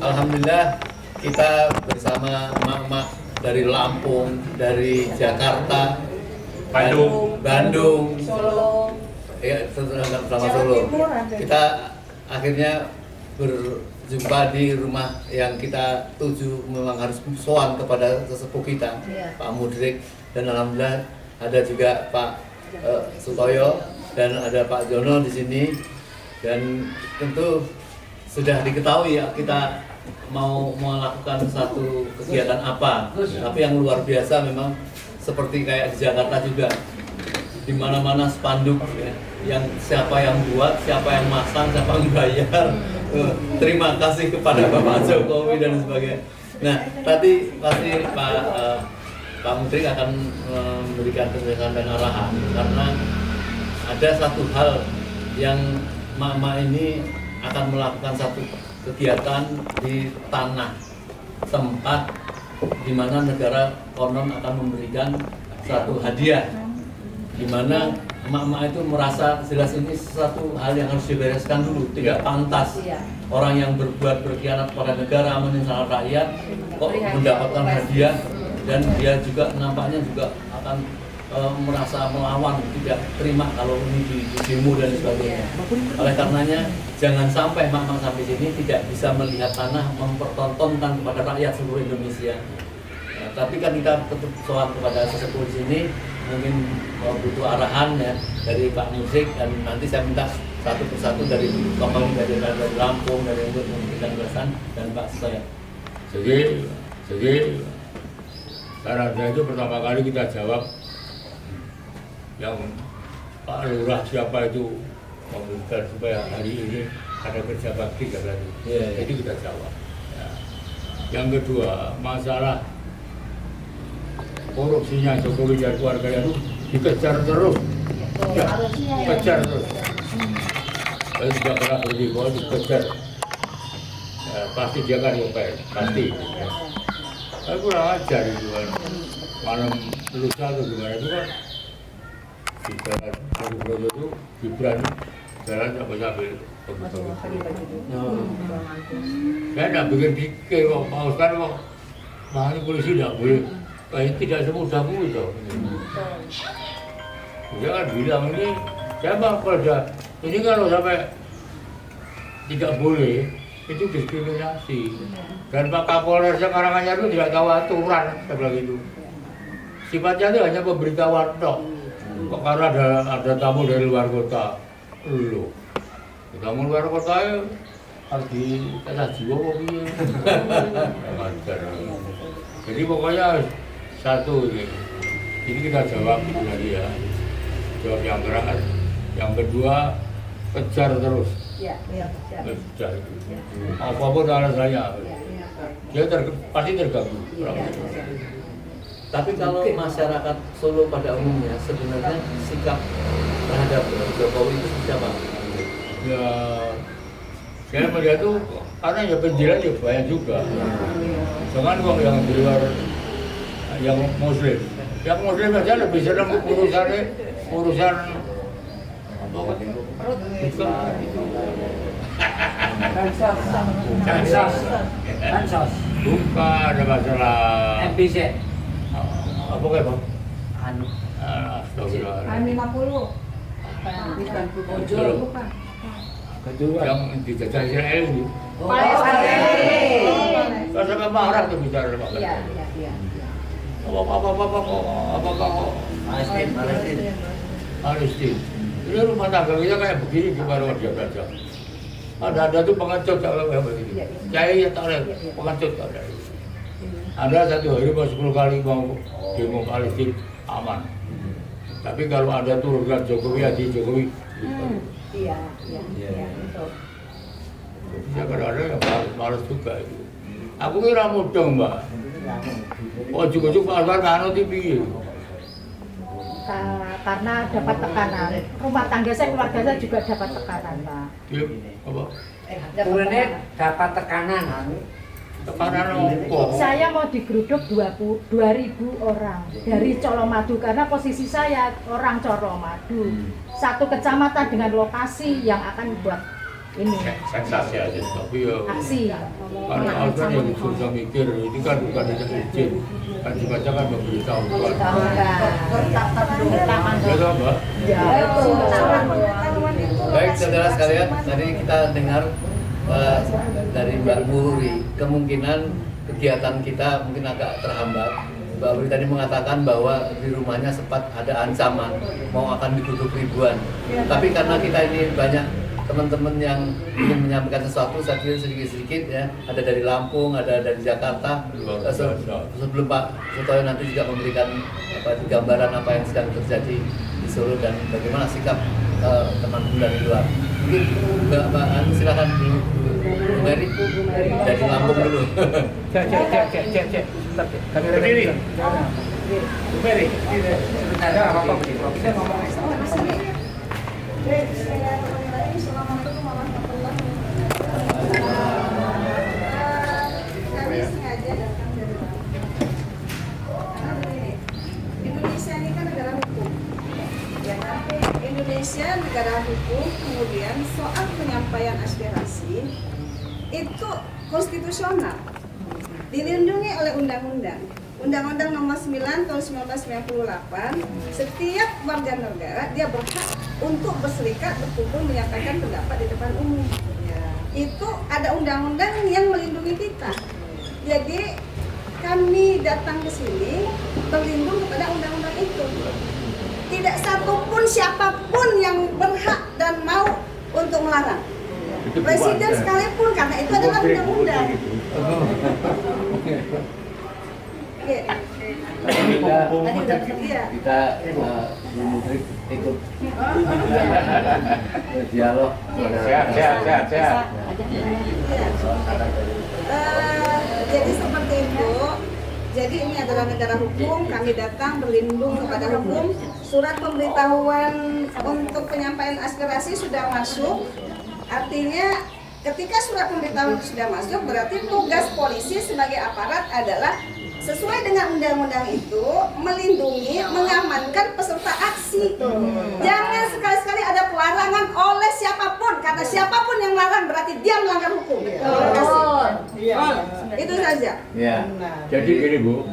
Alhamdulillah kita bersama emak-emak dari Lampung, dari Jakarta, Bandung, Solo, ya sama Solo. Kita akhirnya berjumpa di rumah yang kita tuju, memang harus sowan kepada sesepuh kita, Pak Mudrik, dan alhamdulillah ada juga Pak Sutoyo dan ada Pak Jono di sini, dan tentu sudah diketahui ya kita mau melakukan satu kegiatan apa, tapi yang luar biasa memang seperti kayak di Jakarta juga, di mana-mana spanduk ya, yang siapa yang buat, siapa yang masang, siapa yang bayar. Terima kasih kepada Bapak Jokowi dan sebagainya. Nah, tadi pasti Pak Menteri akan memberikan penjelasan dan arahan, karena ada satu hal yang mak-mak ini akan melakukan satu kegiatan di tanah tempat di mana negara konon akan memberikan satu hadiah, di mana emak-emak itu merasa jelas ini sesuatu hal yang harus dibereskan dulu, tidak pantas orang yang berkhianat pada negara, menyesal rakyat kok mendapatkan hadiah, dan dia juga nampaknya juga akan merasa melawan, tidak terima kalau ini di demo dan sebagainya. Oleh karenanya jangan sampai emak-emak sampai sini tidak bisa melihat tanah, mempertontonkan kepada rakyat seluruh Indonesia. Tapi kan kita tetap soal kepada sesepuh di sini, mungkin butuh arahan ya dari Pak Musik, dan nanti saya minta satu persatu dari tokoh dari Lampung, dari untuk memberikan penjelasan, dan Pak Sutoyo. Jadi sarannya itu pertama kali kita jawab yang Pak Lurah siapa itu memberikan supaya hari ini ada kerja bakti katanya. Jadi kita jawab. Ya. Yang kedua, masalah korupsinya Jokowi dan keluarganya itu dikejar terus. Ya, kejar terus. Saya tidak pernah berhenti, kalau dikejar. Ya, pasti dia kan nyopet, pasti. Ya. Saya kurang ajar itu kan. Malam lusa atau gimana itu kan. Di jalan Brojo itu Gibran jalan sambil saya tidak bikin pikir kok, Pak Oscar kok makanya polisi tidak boleh, tidak semudah itu. Dia kan bilang ini, saya bang kalau ini kalau sampai tidak boleh itu diskriminasi, dan Pak Kapolresnya Karanganyar itu tidak tahu aturan, saya bilang gitu. Sifatnya itu hanya pemberitahuan tok. Kok karena ada tamu dari luar kota, lu tamu luar kota ya harus dikasih jiwa kok gitu. Jadi pokoknya satu ini kita jawab lagi ya, jawab yang keras. Yang kedua, kejar terus. Kejar itu. Apapun alasannya, dia pasti terganggu. Tapi kalau masyarakat Solo pada umumnya sebenarnya sikap terhadap Jokowi itu seperti apa? Ya, saya melihat tuh karena ya penjilat ya banyak juga. Jangan kok yang di luar, yang Muslim aja lebih senang urusan apa kan? Bansos. Bukan ada masalah. MPC. Apa kayak bang? Anu. Astagfirullah. 50. Bukan. Kedua yang dijajah Israel ini. Kalau sampai marah tuh bicara sama Iya. apa Palestina. Ini rumah tangga kita kayak begini gimana dia baca? Ada tuh pengecut kalau kayak begini. Saya ya tak ada pengecut ada. Ada satu hari mau 10 kali mau demo Palestina aman. Tapi kalau ada turunan Jokowi, Adi Jokowi. Iya, betul. Ya kadang-kadang yang males juga itu. Aku kira mudah mbak. Oh cukup Pak Anwar nganu TV. Karena dapat tekanan. Rumah tangga saya, keluarga saya juga dapat tekanan, Pak. Iya, apa? Kemudian dapat tekanan. Tekanan apa? Saya mau digeruduk 2.000 orang dari Colomadu karena posisi saya orang Colomadu. Satu kecamatan dengan lokasi yang akan buat ini sensasi aja, tapi ya aksi. karena organ yang susah mikir itu kan bukan hanya izin, kan sifatnya kan memberitahukan. Ya toh, Mbak? Baik saudara sekalian, tadi kita dengar dari Mbak Muhuri, kemungkinan kegiatan kita mungkin agak terhambat. Mbak Muhuri tadi mengatakan bahwa di rumahnya sempat ada ancaman mau akan ditutup ribuan. Tapi karena kita ini banyak teman-teman yang ingin menyampaikan sesuatu, saya kira sedikit-sedikit ya, ada dari Lampung, ada dari Jakarta. Sebelum Pak Sutoyo nanti juga memberikan gambaran apa yang sedang terjadi di Solo dan bagaimana sikap teman-teman dari luar. Mungkin Mbak Anu silakan dulu, Bu Mary dari Lampung dulu. Cek. Kami berdiri. Bu Mary, sebentar apa bisa ngomong. Kami sengaja datang dari Lampung. Karena begini, Indonesia ini kan negara hukum. Ya, Indonesia negara hukum, kemudian soal penyampaian aspirasi itu konstitusional, dilindungi oleh undang-undang. Undang-Undang Nomor 9 Tahun 1998, setiap warga negara dia berhak untuk berserikat, berkumpul, menyampaikan pendapat di depan umum. Itu ada undang-undang yang melindungi kita. Jadi kami datang ke sini berlindung kepada undang-undang itu. Tidak satupun siapapun yang berhak dan mau untuk melarang. Presiden sekalipun, karena itu adalah undang-undang. Kita Mudrik ikut dialog. Sehat. Jadi seperti itu. Jadi ini adalah negara hukum, kami datang berlindung kepada hukum. Surat pemberitahuan untuk penyampaian aspirasi sudah masuk. Artinya ketika surat pemberitahuan sudah masuk, berarti tugas polisi sebagai aparat adalah sesuai dengan undang-undang itu melindungi, mengamankan peserta aksi. Jangan sekali-sekali ada pelarangan oleh siapapun, karena siapapun yang melarang berarti dia melanggar hukum. Terima kasih. Itu saja. Ya. Jadi gini Bu,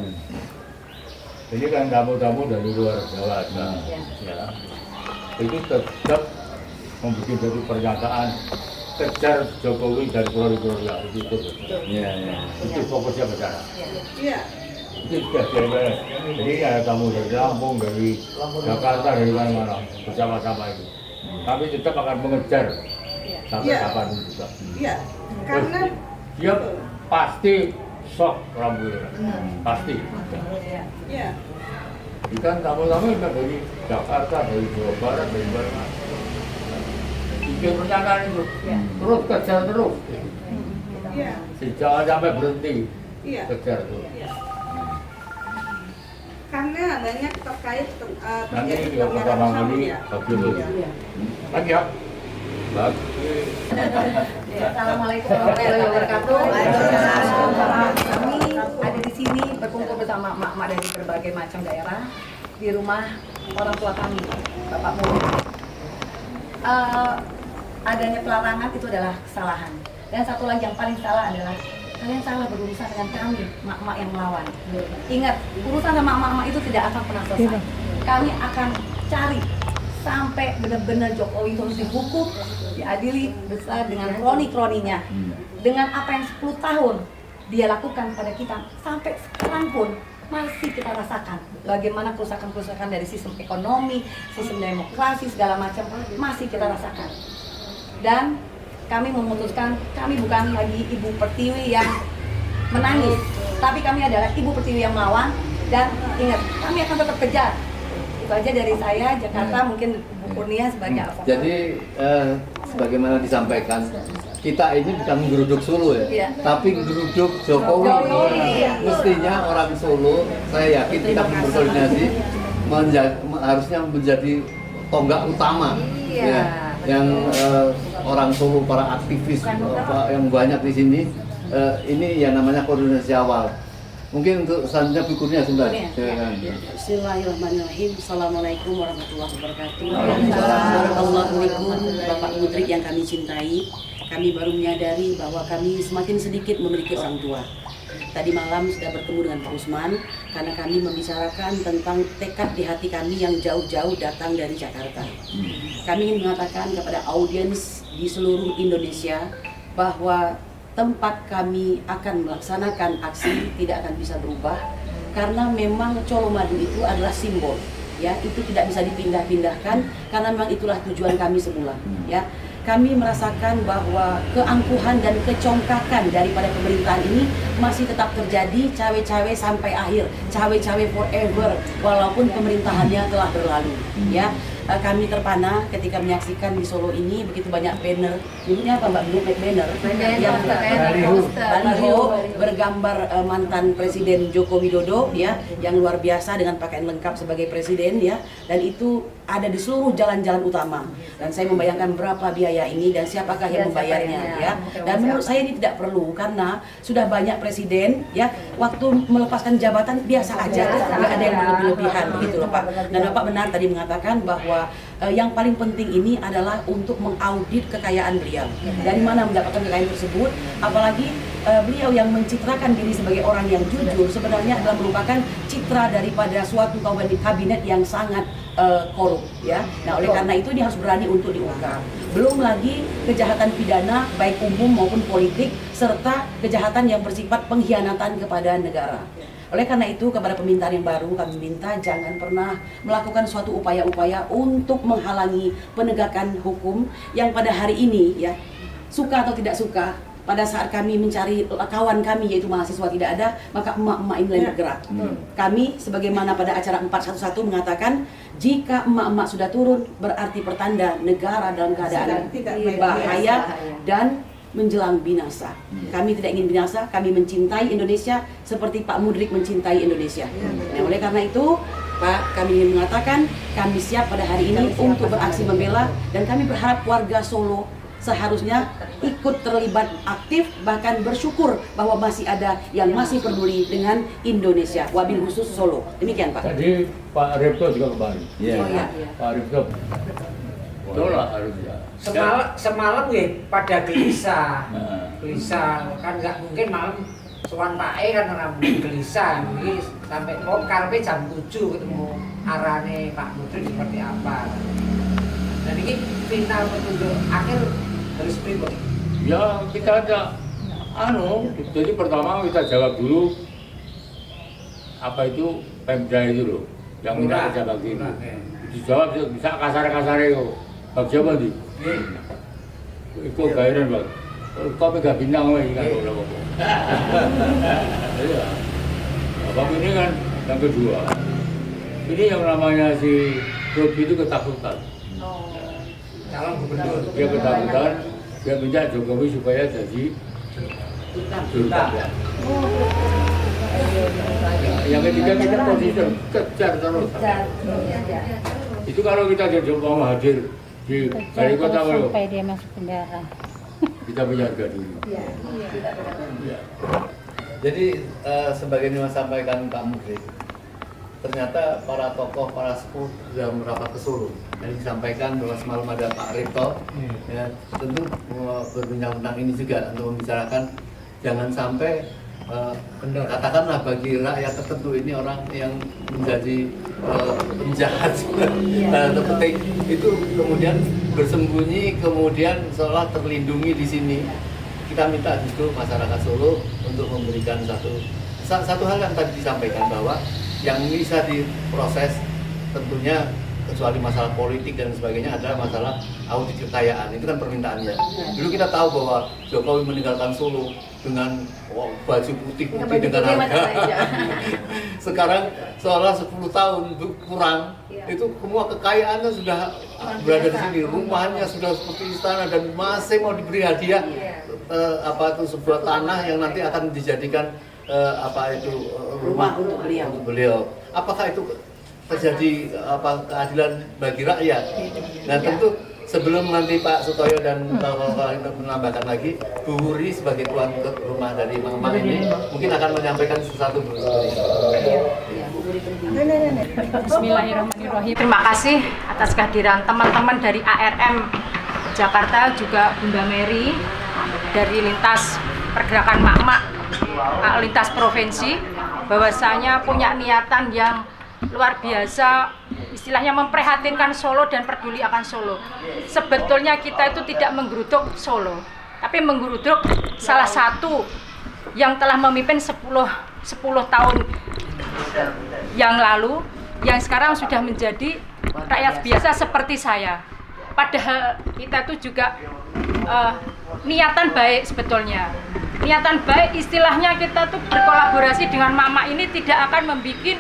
ini kan tamu-tamu dari luar Jawa, ya. Itu tetap membuat satu pernyataan kejar Jokowi dari Pulau-Pulau itu. Iya. Itu fokusnya besar. Iya. Itu sudah beres. Jadi ada tamu dari Lampung, dari Jakarta, dari mana-mana bersama-sama itu. Kami tetap akan mengejar sampai kapan juga. Iya. Karena Dia pasti shock rambutnya, pasti. iya. Ikan tamu-tamu itu dari Jakarta, dari Jawa Barat, dari mana? Bikin pernyataan itu, terus kejar terus. Iya. Jangan sampai berhenti Iya. kejar terus. Karena banyak terkait Nanti terjadi juga pelanggaran pertama HAM kali ya. bagi dulu. Lagi ya. Lagi. Assalamualaikum warahmatullahi wabarakatuh. Kami ada di sini berkumpul bersama emak-emak dari berbagai macam daerah di rumah orang tua kami, Bapak Muhuri. Adanya pelarangan itu adalah kesalahan. Dan satu lagi yang paling salah adalah kalian salah berurusan dengan kami, emak-emak yang melawan. Ingat, urusan sama emak-emak itu tidak akan pernah selesai. Kami akan cari sampai benar-benar Jokowi harus dihukum, diadili besar dengan kroni-kroninya. Dengan apa yang 10 tahun dia lakukan pada kita, sampai sekarang pun masih kita rasakan bagaimana kerusakan-kerusakan dari sistem ekonomi, sistem demokrasi, segala macam masih kita rasakan. Dan kami memutuskan, kami bukan lagi Ibu Pertiwi yang menangis, tapi kami adalah Ibu Pertiwi yang melawan. Dan ingat, kami akan tetap kejar. Itu aja dari saya, Jakarta, mungkin Bu Kurnia sebagai advokat. Jadi sebagaimana disampaikan, kita ini bukan menggeruduk Solo ya, Iya. tapi menggeruduk Jokowi. Mestinya orang Solo, saya yakin kita berkoordinasi harusnya menjadi tonggak utama. Iya. Ya, yang orang Solo, para aktivis yang banyak di sini, ini ya namanya koordinasi awal. Mungkin untuk selanjutnya Bu Kurnia sebentar. Silakan. Bismillahirrahmanirrahim. Assalamualaikum warahmatullahi wabarakatuh. Waalaikumsalam. Assalamualaikum Bapak Mudrik yang kami cintai. kami baru menyadari bahwa kami semakin sedikit memiliki orang tua. Tadi malam sudah bertemu dengan Pak Usman karena kami membicarakan tentang tekad di hati kami yang jauh-jauh datang dari Jakarta. Kami ingin mengatakan kepada audiens di seluruh Indonesia bahwa tempat kami akan melaksanakan aksi tidak akan bisa berubah karena memang Colomadu itu adalah simbol, ya, itu tidak bisa dipindah-pindahkan karena memang itulah tujuan kami semula, ya. Kami merasakan bahwa keangkuhan dan kecongkakan daripada pemerintahan ini masih tetap terjadi cawe-cawe sampai akhir, cawe-cawe forever walaupun pemerintahannya telah berlalu, ya. Kami terpana ketika menyaksikan di Solo ini begitu banyak banner, dulunya apa Mbak Bu? Banner yang baliho bergambar mantan Presiden Joko Widodo, ya, yang luar biasa dengan pakaian lengkap sebagai presiden, ya, dan itu ada di seluruh jalan-jalan utama. Dan saya membayangkan berapa biaya ini dan siapakah yang membayarnya, ya. Dan menurut saya ini tidak perlu karena sudah banyak presiden, ya, waktu melepaskan jabatan biasa aja, nggak ada yang berlebih-lebihan, begitu loh Pak. Dan Bapak benar tadi mengatakan bahwa yang paling penting ini adalah untuk mengaudit kekayaan beliau. Dari mana mendapatkan kekayaan tersebut? Apalagi beliau yang mencitrakan diri sebagai orang yang jujur sebenarnya adalah merupakan citra daripada suatu kabinet yang sangat korup, ya. Nah, oleh karena itu dia harus berani untuk diungkap. Belum lagi kejahatan pidana baik umum maupun politik serta kejahatan yang bersifat pengkhianatan kepada negara. Oleh karena itu kepada pemerintahan yang baru kami minta jangan pernah melakukan suatu upaya-upaya untuk menghalangi penegakan hukum yang pada hari ini, ya, suka atau tidak suka, pada saat kami mencari kawan kami yaitu mahasiswa tidak ada, maka emak-emak ini mulai bergerak. Kami sebagaimana pada acara 411 mengatakan jika emak-emak sudah turun berarti pertanda negara dalam keadaan bahaya dan menjelang binasa. Kami tidak ingin binasa, kami mencintai Indonesia seperti Pak Mudrik mencintai Indonesia. Nah, oleh karena itu, Pak, kami ingin mengatakan kami siap pada hari ini untuk beraksi membela dan kami berharap warga Solo seharusnya ikut terlibat aktif bahkan bersyukur bahwa masih ada yang masih peduli dengan Indonesia. Wabil khusus Solo. Demikian Pak. Tadi Pak Repto juga kembali. Oh, ya. Pak Repto. Itulah harusnya. Semalam ya pada gelisah kan nggak mungkin malam sowan Pak E kan orang gelisah ini sampai karpe jam 7 ketemu arane Pak Mudrik seperti apa. Dan ini final petunjuk akhir harus pribadi. Ya kita ada jadi pertama kita jawab dulu apa itu Pemda itu loh yang minta kerja bakti itu. Dijawab bisa kasar-kasar itu. Bag siapa nih? Itu gairan Bang. Kau pegang bintang lagi kan kalau apa. Iya. Abang ini kan yang kedua. Ini yang namanya si Robi itu ketakutan. Calon gubernur. Dia ketakutan. Dia minta Jokowi supaya jadi duta. Yang ketiga kita posisi kejar terus. Itu kalau kita jadi mau hadir di Balai Kota sampai dia masuk penjara. Kita punya harga diri. Ya. Jadi sebagaimana disampaikan Pak Mudrik, ternyata para tokoh, para sepuh sudah merapat ke Solo. Dan disampaikan bahwa semalam ada Pak Repto, ya, tentu berbincang tentang ini juga untuk membicarakan jangan sampai katakanlah bagi rakyat tertentu ini orang yang menjadi penjahat tanda petik itu kemudian bersembunyi kemudian seolah terlindungi di sini. Kita minta justru masyarakat Solo untuk memberikan satu hal yang tadi disampaikan bahwa yang bisa diproses tentunya kecuali masalah politik dan sebagainya adalah masalah audit kekayaan. Itu kan permintaannya. Dulu kita tahu bahwa Jokowi meninggalkan Solo dengan baju putih dengan harga. Sekarang seolah 10 tahun kurang itu semua kekayaannya sudah berada di sini. Rumahnya sudah seperti istana dan masih mau diberi hadiah sebuah tanah yang nanti akan dijadikan rumah untuk beliau. Apakah itu terjadi keadilan bagi rakyat? Nah tentu sebelum nanti Pak Sutoyo dan menambahkan lagi, Bu Wuri sebagai tuan rumah dari Mama ini mungkin akan menyampaikan sesuatu. Bismillahirrahmanirrahim. Terima kasih atas kehadiran teman-teman dari ARM Jakarta juga Bunda Mary dari lintas pergerakan mak-mak lintas provinsi, bahwasanya punya niatan yang luar biasa, istilahnya memprihatinkan Solo dan peduli akan Solo. Sebetulnya kita itu tidak menggeruduk Solo, tapi menggeruduk salah satu yang telah memimpin 10 tahun yang lalu, yang sekarang sudah menjadi rakyat biasa seperti saya. Padahal kita itu juga niatan baik sebetulnya. Niatan baik istilahnya kita tuh berkolaborasi dengan mama ini tidak akan membuat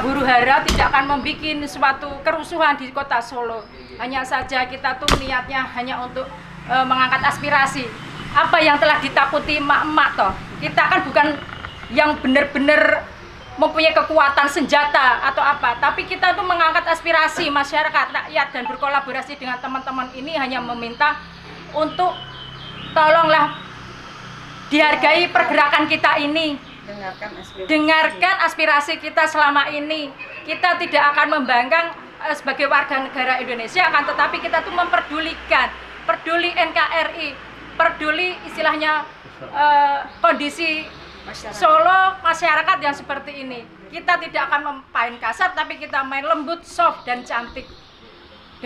huru-hara, tidak akan membuat suatu kerusuhan di kota Solo. Hanya saja kita tuh niatnya hanya untuk mengangkat aspirasi. Apa yang telah ditakuti emak-emak toh. Kita kan bukan yang benar-benar mempunyai kekuatan senjata atau apa, tapi kita tuh mengangkat aspirasi masyarakat, rakyat, dan berkolaborasi dengan teman-teman ini hanya meminta untuk tolonglah dihargai pergerakan kita ini, dengarkan aspirasi kita selama ini. Kita tidak akan membangkang sebagai warga negara Indonesia, akan tetapi kita tuh memperdulikan, peduli NKRI, peduli istilahnya kondisi Solo, masyarakat yang seperti ini. Kita tidak akan main kasar, tapi kita main lembut, soft, dan cantik.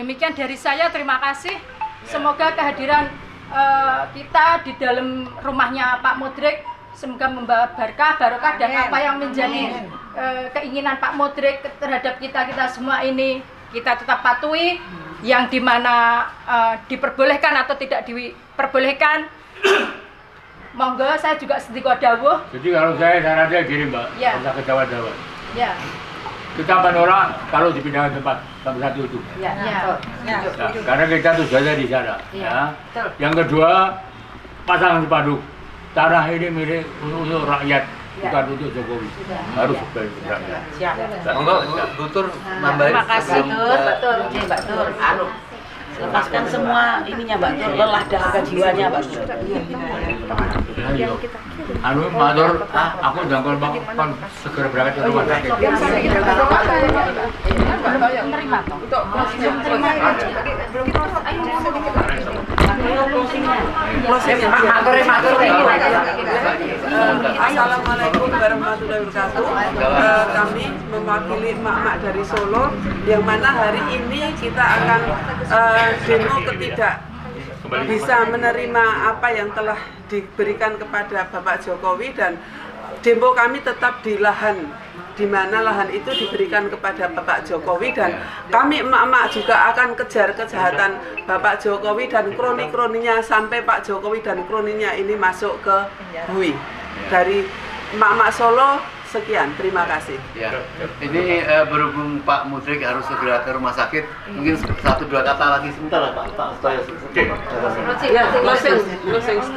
Demikian dari saya, terima kasih. Semoga kehadiran kita di dalam rumahnya Pak Mudrik semoga membawa barokah dan apa yang menjadi keinginan Pak Mudrik terhadap kita semua ini kita tetap patuhi, yang dimana diperbolehkan atau tidak diperbolehkan. Monggo, saya juga sedikit dawuh. Jadi kalau saya sarannya gini Mbak, Ya. usah ketawa-tawa. Ya. Kita menolak kalau dipindahkan tempat satu itu. Ya. Nah, karena kita tuh sudah di sana. Ya. Yang kedua, pasangan sepadu. Tanah ini milik untuk rakyat, bukan untuk Jokowi. Harus sebagai rakyat. Monggo Tutur nambahin. Terima kasih Tur, betul. Mbak Tur, lepaskan semua ininya Mbak Tur, lelah dalam jiwanya Mbak Tur. Pak Tur, aku udah kon segera berangkat ke rumah sakit. Assalamualaikum warahmatullahi wabarakatuh. Kami mewakili emak-emak dari Solo, yang mana hari ini kita akan demo ketidak bisa menerima apa yang telah diberikan kepada Bapak Jokowi, dan demo kami tetap di lahan, di mana lahan itu diberikan kepada Bapak Jokowi, dan kami emak-emak juga akan kejar kejahatan Bapak Jokowi dan kroni-kroninya sampai Pak Jokowi dan kroninya ini masuk ke bui. Dari emak-emak Solo, sekian, terima kasih. Ya. Ini berhubung Pak Mudrik harus segera ke rumah sakit, mungkin 1-2 kata lagi sebentar lah Pak. Ya, closing.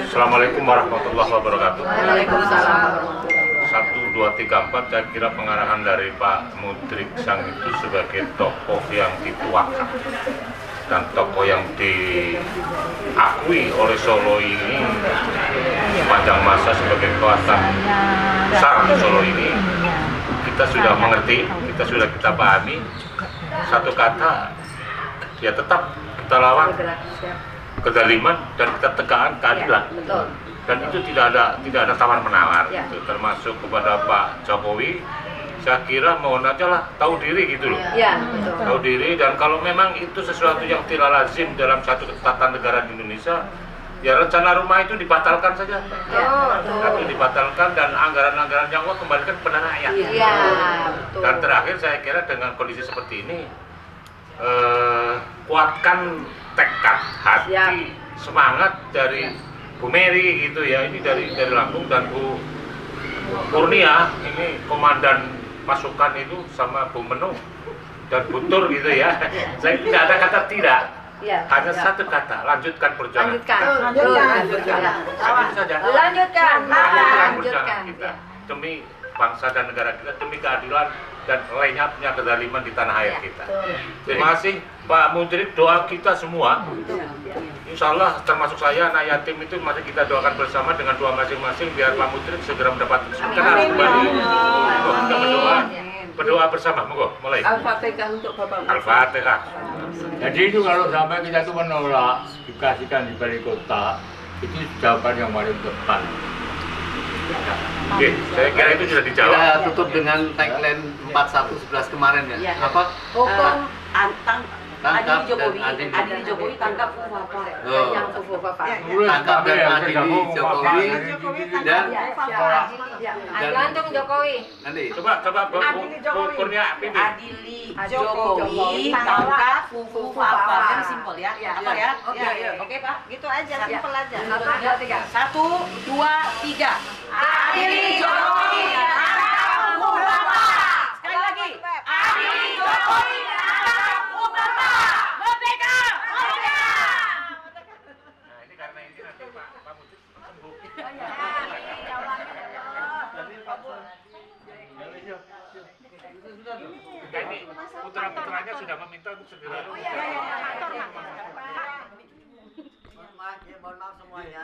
Assalamualaikum warahmatullahi wabarakatuh. Waalaikumsalam. 1, 2, 3, 4, saya kira pengarahan dari Pak Mudrik Sang itu sebagai tokoh yang dituakan dan tokoh yang diakui oleh Solo ini sepanjang masa sebagai kekuatan besar Solo ini. Kita sudah mengerti, kita pahami. Satu kata, ya tetap kita lawan kezaliman dan kita tegakkan keadilan. Dan itu tidak ada tawar menawar, gitu. Termasuk kepada Pak Jokowi. Saya kira mohon aja lah tahu diri gitu loh. Tahu diri, dan kalau memang itu sesuatu yang tidak lazim dalam satu tata negara di Indonesia, ya rencana rumah itu dibatalkan saja. Tapi dibatalkan dan anggaran-anggaran yang kembalikan kepada rakyat. Dan terakhir saya kira dengan kondisi seperti ini, kuatkan tekad, hati, semangat dari Bu Mary gitu ya, ini dari Lampung, dan Bu Kurnia ini komandan pasukan itu, sama Bu Menung dan Bu Tur gitu ya. Saya tidak ada kata tidak, hanya satu kata, lanjutkan perjuangan. Lanjutkan kita demi bangsa dan negara kita, demi keadilan dan lenyapnya kezaliman di tanah air kita. Terima kasih Pak Mudrik, doa kita semua. Insya Allah termasuk saya, anak yatim itu masih kita doakan bersama dengan doa masing-masing biar Pak Mudrik segera mendapat kesembuhan kembali. Kita berdoa berdoa bersama, monggo, mulai. Al-Fatihah untuk Bapak Menteri. Al-Fatihah. Jadi itu kalau sampai kita tuh menolak dikasihkan di balik kotak, itu jawaban yang paling tepat. Oke, saya kira itu sudah dijawab. Kita tutup dengan tagline 4111 kemarin ya. Iya. Apa? Hukum antang Tangkap adili Jokowi, dan adili. adili Jokowi tangkap Fufafa. Oh. Yang Fufafa. Tangkap dan adili Jokowi dan Gantung Jokowi. nanti. Coba Bu Kurnia pimpin. Adili Jokowi tangkap Fufafa. Kan simpel ya. Apa ya? Oke Pak. Gitu aja, simpel aja. 1, 2, 3. Adili Jokowi tangkap Fufafa. Sekali lagi. Adili Jokowi tangkap Fufafa. Merdeka! Merdeka! Nah, ini karena ini nanti Pak Mujib sembuh. Nah, ini putra-putranya sudah meminta untuk segera. Mohon maaf semuanya.